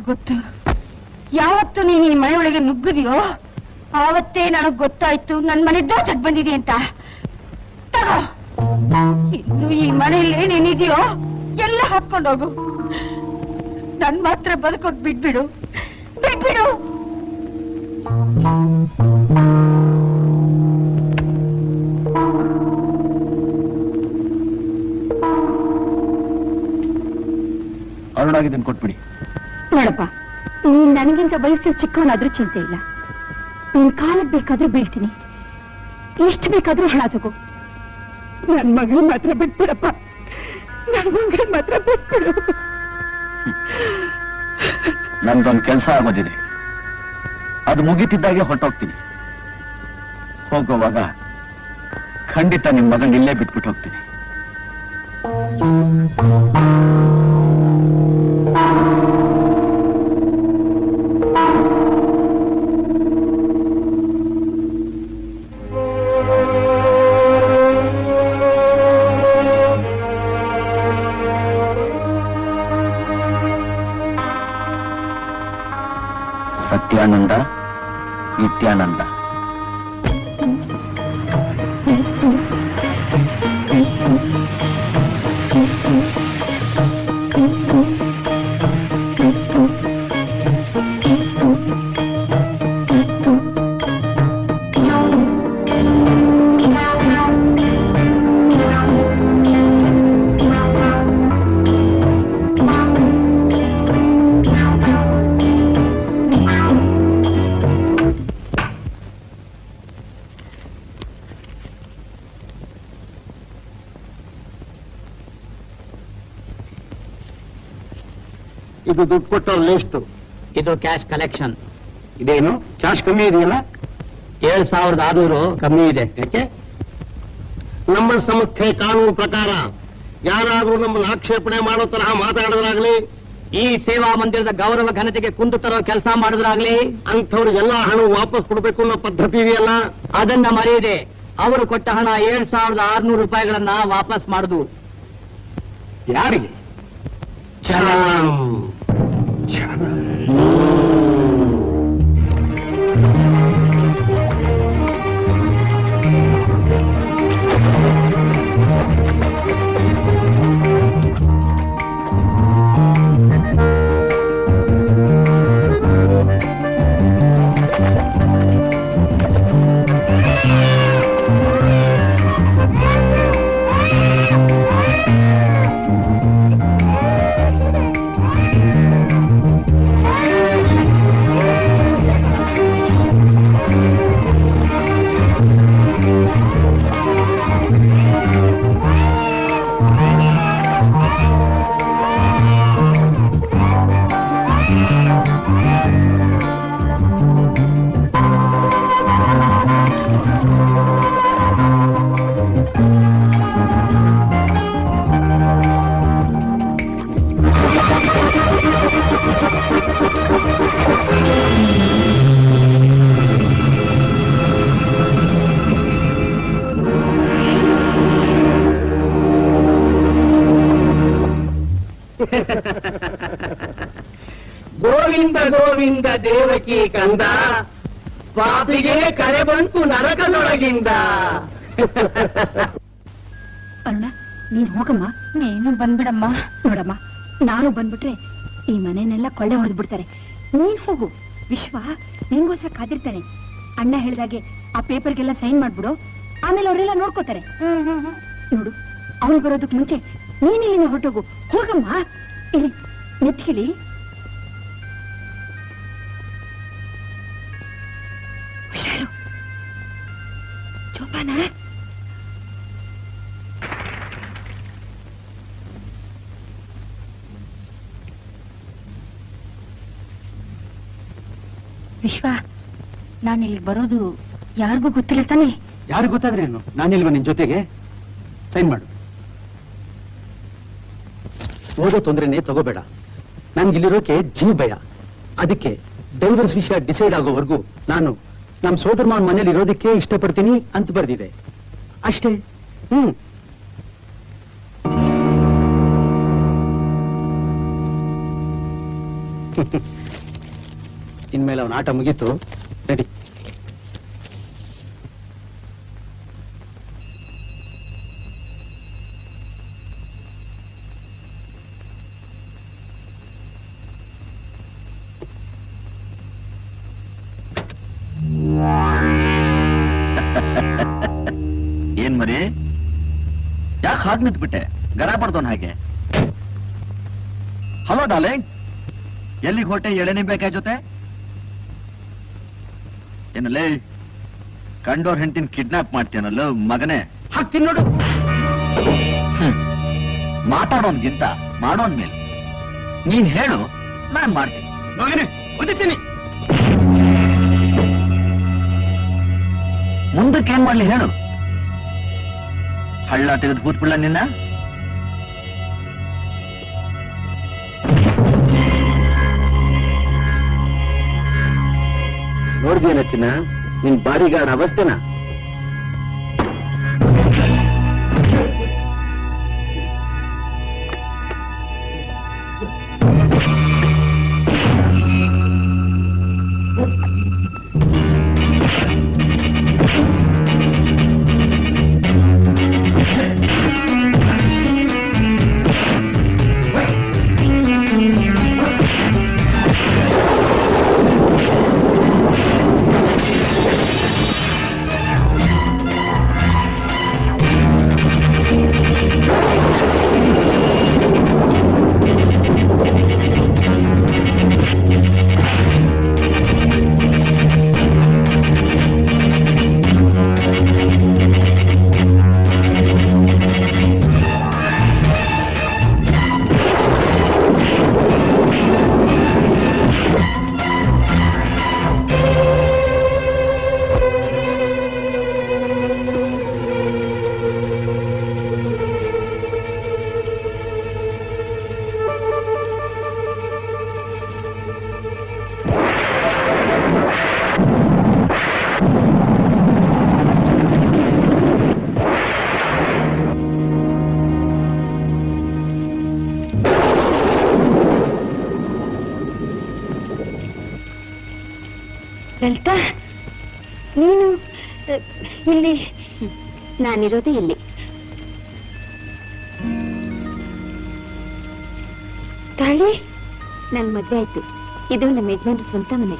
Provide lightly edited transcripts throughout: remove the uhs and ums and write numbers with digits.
ಗೊತ್ತು ಯಾವತ್ತು ನೀನು ಈ ಮನೆಯೊಳಗೆ ನುಗ್ಗಿದೆಯೋ ಆವತ್ತೇ ನನಗ್ ಗೊತ್ತಾಯ್ತು ನನ್ ಮನೆ ದೋಚಕ್ ಬಂದಿದೆ ಅಂತ. ತಗೋ, ಇನ್ನು ಈ ಮನೆಯಲ್ಲಿ ಏನೇನಿದೆಯೋ ಎಲ್ಲ ಹಾಕೊಂಡೋಗು. ನನ್ ಮಾತ್ರ ಬದುಕೋದ್ ಬಿಟ್ಬಿಡು, ಬಿಟ್ಬಿಡು. ಅರುಣಾಗಿದ್ದನ್ನು ಕೊಟ್ಬಿಡಿ. ನೋಡಪ್ಪ, ನೀನ್ ನನಗಿಂತ ವಯಸ್ಸು ಚಿಕ್ಕವನಾದ್ರೂ ಚಿಂತೆ ಇಲ್ಲ. ನೀನ್ ಕಾಲಕ್ಕೆ ಬೇಕಾದ್ರೂ ಬೀಳ್ತೀನಿ, ಎಷ್ಟು ಬೇಕಾದ್ರೂ ಹಣ ತಗೋ. ನನ್ ಮಗಳು ಮಾತ್ರ ಬಿಟ್ಬಿಡಪ್ಪ, ನನ್ ಮಗಳು ಮಾತ್ರ ಬಿಟ್ಬಿಡು. ನಂದೊಂದು ಕೆಲಸ ಆಗೋದಿದೆ, ಅದು ಮುಗಿತಿದ್ದಾಗೆ ಹೊರಟೋಗ್ತೀನಿ. ಹೋಗುವಾಗ ಖಂಡಿತ ನಿಮ್ ಮಗನ್ ಇಲ್ಲೇ ಬಿಟ್ಬಿಟ್ಟು ಹೋಗ್ತೀನಿ. ಸತ್ಯಾನಂದ, ನಿತ್ಯಾನಂದ. ಇದು ದುಡ್ಡು ಕೊಟ್ಟವ್ರ ಲಿಸ್ಟ್. ಇದು ಕ್ಯಾಶ್ ಕಲೆಕ್ಷನ್. ಇದೇನು ಕ್ಯಾಶ್ ಕಮ್ಮಿ ಇದೆಯಲ್ಲ? 7600 ಕಮ್ಮಿ ಇದೆ. ಯಾಕೆ? ನಮ್ಮ ಸಂಸ್ಥೆ ಕಾನೂನು ಪ್ರಕಾರ ಯಾರಾದ್ರೂ ನಮ್ಮನ್ನು ಆಕ್ಷೇಪಣೆ ಮಾಡೋ ತರಹ ಮಾತಾಡಿದ್ರಾಗ್ಲಿ, ಈ ಸೇವಾ ಮಂದಿರದ ಗೌರವ ಘನತೆಗೆ ಕುಂದು ತರೋ ಕೆಲಸ ಮಾಡಿದ್ರಾಗ್ಲಿ, ಅಂಥವ್ರಿಗೆಲ್ಲ ಹಣ ವಾಪಸ್ ಕೊಡ್ಬೇಕು ಅನ್ನೋ ಪದ್ಧತಿ ಇದೆಯಲ್ಲ, ಅದನ್ನ ಮರೆಯದೆ ಅವರು ಕೊಟ್ಟ ಹಣ 7600 ರೂಪಾಯಿಗಳನ್ನ ವಾಪಸ್ ಮಾಡುದು. ಯಾರಿಗೆ? ಗೋವಿಂದ ಗೋವಿಂದ ದೇವಕಿ ಕಂದ, ಪಾಪಿಗೆ ಕರೆ ಬಂತು ನರಕದೊಳಗಿಂದ. ಅರುಣ, ನೀನ್ ಹೋಗಮ್ಮ. ನೀನು ಬಂದ್ಬಿಡಮ್ಮ. ನೋಡಮ್ಮ, ನಾನು ಬಂದ್ಬಿಟ್ರೆ ಈ ಮನೆಯನ್ನೆಲ್ಲ ಕೊಳ್ಳೆ ಹೊಡೆದ್ ಬಿಡ್ತಾರೆ. ನೀನ್ ಹೋಗು. ವಿಶ್ವ ನಿನ್ಗೋಸ್ಕರ ಕಾದಿರ್ತಾನೆ. ಅಣ್ಣ ಹೇಳಿದಾಗೆ ಆ ಪೇಪರ್ಗೆಲ್ಲ ಸೈನ್ ಮಾಡ್ಬಿಡು, ಆಮೇಲೆ ಅವರೆಲ್ಲ ನೋಡ್ಕೋತಾರೆ. ನೋಡು, ಅವನು ಬರೋದಕ್ ಮುಂಚೆ ನೀನ್ ಇಲ್ಲಿಂದ ಹೊರಟೋಗು. ಹೋಗಮ್ಮ. ಇಲ್ಲಿ ನೆತ್ಕಿಳಿ. ಹುಷಾರು, ಜೋಪಾನ. ವಿಶ್ವ ನಾನು ಇಲ್ಲಿ ಬರೋದು ಯಾರಿಗೂ ಗೊತ್ತಿಲ್ಲ ತಾನೆ? ಯಾರು ಗೊತ್ತಾದ್ರೇನು? ನಾನಿಲ್ವ ನಿನ್ ಜೊತೆಗೆ? ಸೈನ್ ಮಾಡು. ಓದೋ ತೊಂದ್ರೆನೇ ತಗೋಬೇಡ. ನನ್ಗಿಲ್ಲಿರೋಕೆ ಜೀವ ಭಯ. ಅದಕ್ಕೆ ಡೈವರ್ಸ್ ವಿಷಯ ಡಿಸೈಡ್ ಆಗೋವರೆಗೂ ನಾನು ನಮ್ ಸೋದರ ಮಾವನ ಮನೇಲಿ ಇರೋದಕ್ಕೆ ಇಷ್ಟಪಡ್ತೀನಿ ಅಂತ ಬರ್ದಿದೆ ಅಷ್ಟೇ. ಇನ್ಮೇಲೆ ಅವನ ಆಟ ಮುಗೀತು. ನಡಿ. ಏನ್ ಮರಿ, ಯಾಕೆ ಹಾಗೆ ನಿಂತ್ಬಿಟ್ಟೆ? ಗರ ಪಡ್ದೋನ್ ಹಾಗೆ. ಹಲೋ ಡಾರ್ಲಿಂಗ್, ಎಲ್ಲಿಗೆ ಹೊಟ್ಟೆ? ಎಳೆನೇ ಬೇಕಾ ಜೊತೆ? ಏನಲ್ಲೇ ಕಂಡೋರ್ ಹೆಂಡತಿನ ಕಿಡ್ನಾಪ್ ಮಾಡ್ತೀನಲ್ಲ ಮಗನೇ? ಹಾಕ್ತೀನಿ ನೋಡು. ಮಾತಾಡೋನ್ಗಿಂತ ಮಾಡೋನ್ ಮೇಲೆ. ನೀನ್ ಹೇಳು, ನಾನ್ ಮಾಡ್ತೀನಿ. ಮಗನೇ ಓದಿತೀನಿ. ಮುಂದಕ್ಕೆ ಏನ್ ಮಾಡ್ಲಿ ಹೇಳು? ಹಳ್ಳ ತೆಗೆದು ಕೂತ್ಬಿಡ್ಲ ನಿನ್ನ? ನೋಡ್ದೇನ ಚಿನ್ನ ನಿನ್ ಬಾಡಿಗಾರ್ಡ್ ಅವಸ್ಥೆನ? ಲಲಿತಾ, ನೀನು ಇಲ್ಲಿ? ನಾನಿರೋದೇ ಇಲ್ಲಿ. ತಾಳಿ, ನನ್ ಮದ್ವೆ ಆಯ್ತು. ಇದು ನಮ್ಮ ಯಜಮಾನ್ರ ಸ್ವಂತ ಮನೆ.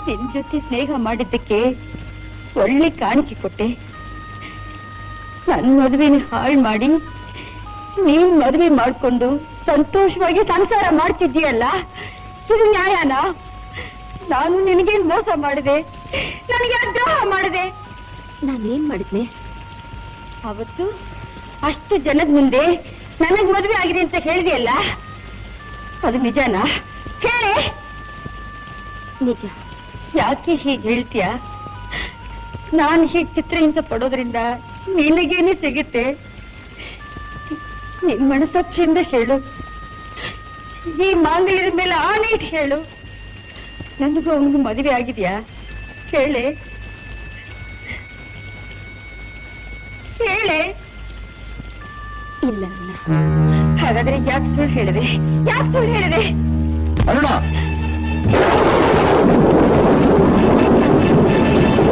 ನಿನ್ ಜೊತೆ ಸ್ನೇಹ ಮಾಡಿದ್ದಕ್ಕೆ ಒಳ್ಳೆ ಕಾಣಿಕೆ ಕೊಟ್ಟೆ. ನನ್ ಮದುವೆನ ಹಾಳು ಮಾಡಿ ನೀನ್ ಮದುವೆ ಮಾಡ್ಕೊಂಡು ಸಂತೋಷವಾಗಿ ಸಂಸಾರ ಮಾಡ್ತಿದ್ದೀಯಲ್ಲ, ಇದು ನ್ಯಾಯನಾ? ನಾನು ನಿನಗೆ ಮೋಸ ಮಾಡಿದೆ, ನನಗೆ ದ್ರೋಹ ಮಾಡಿದೆ. ನಾನೇನ್ ಮಾಡಿದ್ನೆ? ಅವತ್ತು ಅಷ್ಟು ಜನದ ಮುಂದೆ ನನಗ್ ಮದುವೆ ಆಗಿದೆ ಅಂತ ಹೇಳಿದೆಯಲ್ಲ, ಅದು ನಿಜನಾ? ಹೇಳಿ. ನಿಜ. ಯಾಕೆ ಹೀಗೆ ಹೇಳ್ತೀಯ? ನಾನು ಹೀಗೆ ಚಿತ್ರಹಿಂಸೆ ಪಡೋದ್ರಿಂದ ನಿನಗೇನೆ ಸಿಗುತ್ತೆ? ನಿನ್ ಮನಸ್ಸಾಕ್ಷಿಯಿಂದ ಹೇಳು. ಈ ಮಾಂಗಲ್ಯದ ಮೇಲೆ ಆಣೆ ಇಟ್ಟು ಹೇಳು, ನನಗೂ ಅವನಿಗೂ ಮದುವೆ ಆಗಿದ್ಯಾ? ಹೇಳೆ ಹೇಳೆ. ಇಲ್ಲ ಅಣ್ಣ. ಹಾಗಾದ್ರೆ ಯಾಕೆ ಸುಳ್ಳು ಹೇಳಿದೆ? ಯಾಕೆ ಸುಳ್ಳು ಹೇಳಿದೆ? ಅರುಣ,